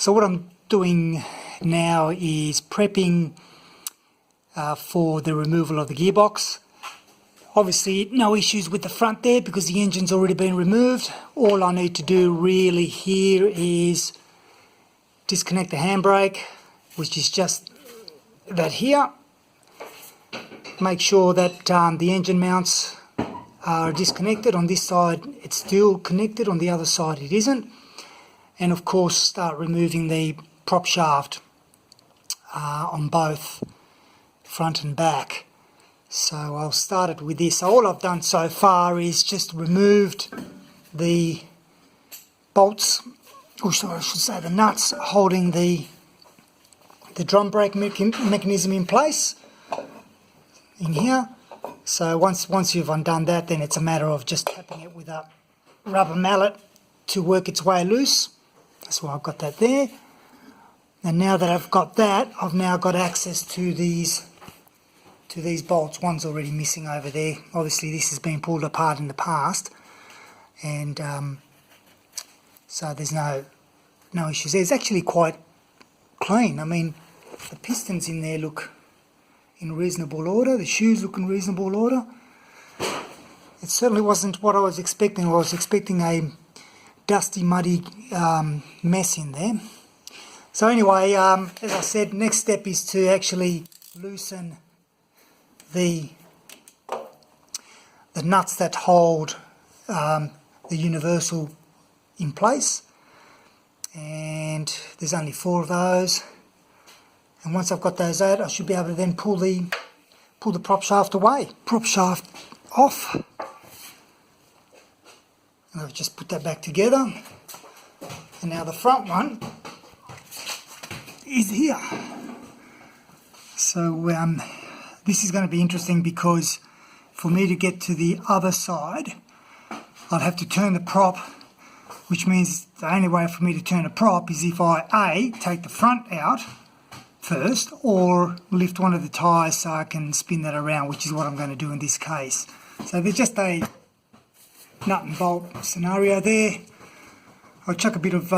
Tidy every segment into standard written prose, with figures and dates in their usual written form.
So what I'm doing now is prepping for the removal of the gearbox. Obviously no issues with the front there because the engine's already been removed. All I need to do really here is disconnect the handbrake, which is just that here. Make sure that the engine mounts are disconnected. On this side it's still connected, on the other side it isn't. And of course start removing the prop shaft on both front and back. So I'll start it with this. So all I've done so far is just removed the bolts, or I should say the nuts holding the drum brake mechanism in place in here. So once you've undone that, then it's a matter of just tapping it with a rubber mallet to work its way loose. That's why I've got that there. And now that I've got that, I've now got access to these bolts. One's already missing over there. Obviously this has been pulled apart in the past, and so there's no issues there. It's actually quite clean. I mean, the pistons in there look in reasonable order, the shoes look in reasonable order. It certainly wasn't what I was expecting. I was expecting a dusty, muddy mess in there. So anyway, as I said, next step is to actually loosen the nuts that hold the universal in place, and there's only 4 of those. And once I've got those out, I should be able to then pull the prop shaft away, prop shaft off. And I've just put that back together. And now the front one is here. So this is going to be interesting because for me to get to the other side, I'd have to turn the prop, which means the only way for me to turn a prop is if I A, take the front out first, or lift one of the tyres so I can spin that around, which is what I'm going to do in this case. So there's just a nut and bolt scenario there. I'll chuck a bit of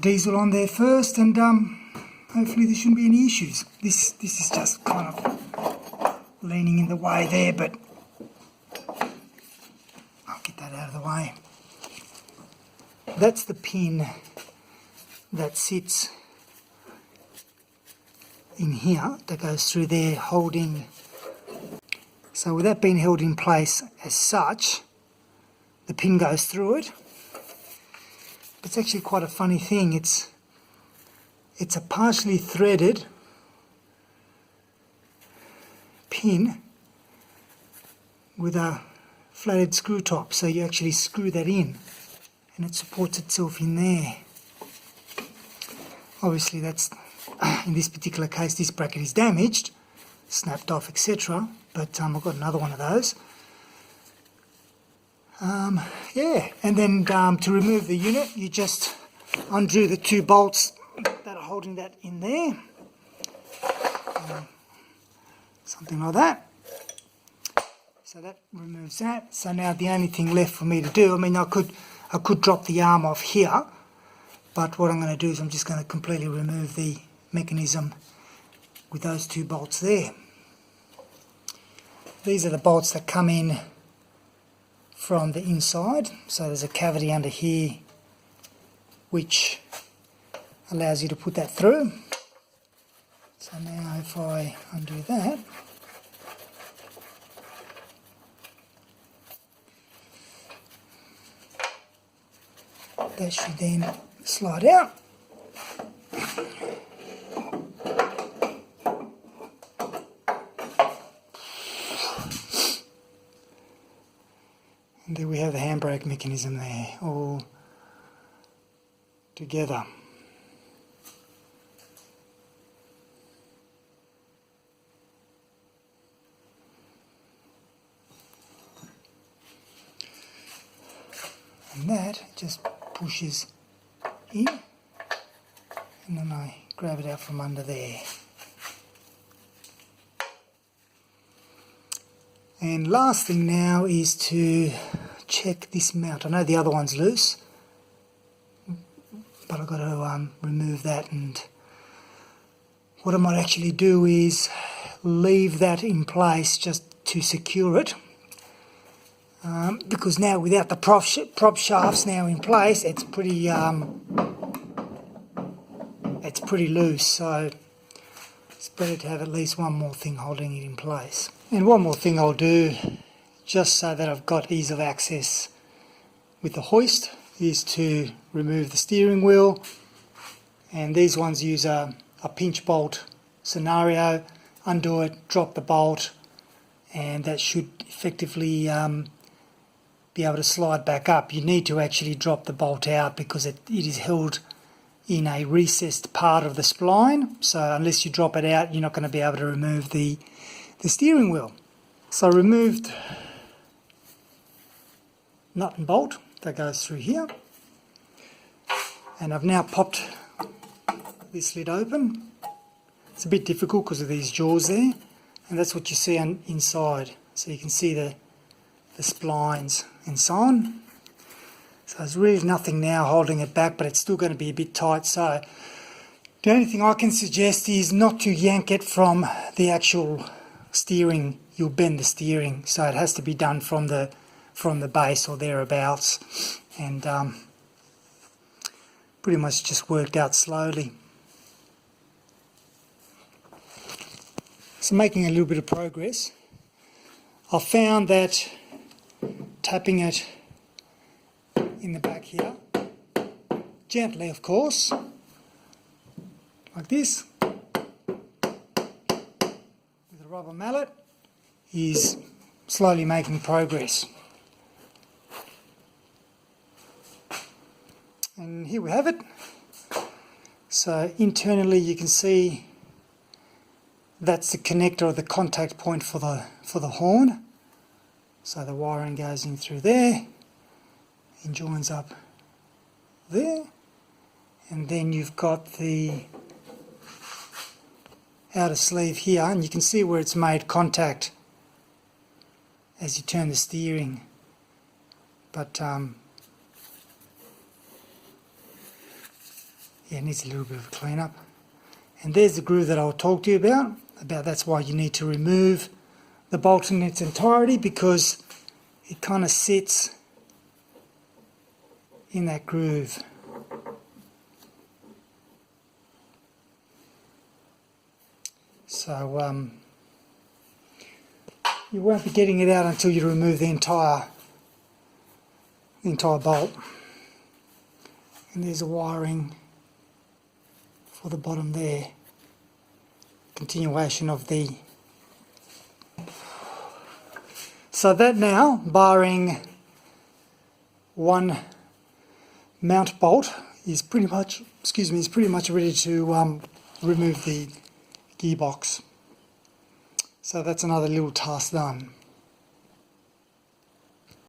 diesel on there first, and hopefully there shouldn't be any issues. This is just kind of leaning in the way there, but I'll get that out of the way. That's the pin that sits in here, that goes through there holding. So with that being held in place as such, the pin goes through it. But it's actually quite a funny thing. It's a partially threaded pin with a flathead screw top, so you actually screw that in and it supports itself in there. Obviously that's, in this particular case, this bracket is damaged, snapped off, etc. But I've got another one of those. Yeah, and then to remove the unit, you just undo the 2 bolts that are holding that in there. Something like that. So that removes that. So now the only thing left for me to do, I mean, I could drop the arm off here, but what I'm going to do is I'm just going to completely remove the mechanism with those 2 bolts there. These are the bolts that come in from the inside, so there's a cavity under here which allows you to put that through. So now if I undo that, that should then slide out. And there we have the handbrake mechanism there, all together. And that just pushes in, and then I grab it out from under there. And last thing now is to check this mount. I know the other one's loose, but but I've got to remove that, and what I might actually do is leave that in place just to secure it, because now without the prop shafts now in place, it's pretty loose, so it's better to have at least one more thing holding it in place. And one more thing I'll do, just so that I've got ease of access with the hoist, is to remove the steering wheel, and these ones use a pinch bolt scenario. Undo it, drop the bolt, and that should effectively be able to slide back up. You need to actually drop the bolt out because it is held in a recessed part of the spline, so unless you drop it out, you're not going to be able to remove the steering wheel. So I removed nut and bolt that goes through here, and I've now popped this lid open. It's a bit difficult because of these jaws there, and that's what you see inside. So you can see the splines and so on. So there's really nothing now holding it back, but it's still going to be a bit tight. So the only thing I can suggest is not to yank it from the actual steering. You'll bend the steering, so it has to be done from the base or thereabouts, and pretty much just worked out slowly. So making a little bit of progress. I found that tapping it in the back here, gently of course, like this, with a rubber mallet, is slowly making progress. And here we have it. So internally you can see that's the connector or the contact point for the horn. So the wiring goes in through there and joins up there, and then you've got the outer sleeve here, and you can see where it's made contact as you turn the steering, but yeah, it needs a little bit of a clean up. And there's the groove that I'll talk to you about that's why you need to remove the bolt in its entirety, because it kind of sits in that groove. So you won't be getting it out until you remove the entire bolt. And there's a wiring for the bottom there. Continuation of the... So that now, barring one mount bolt, is pretty much, ready to remove the gearbox. So that's another little task done.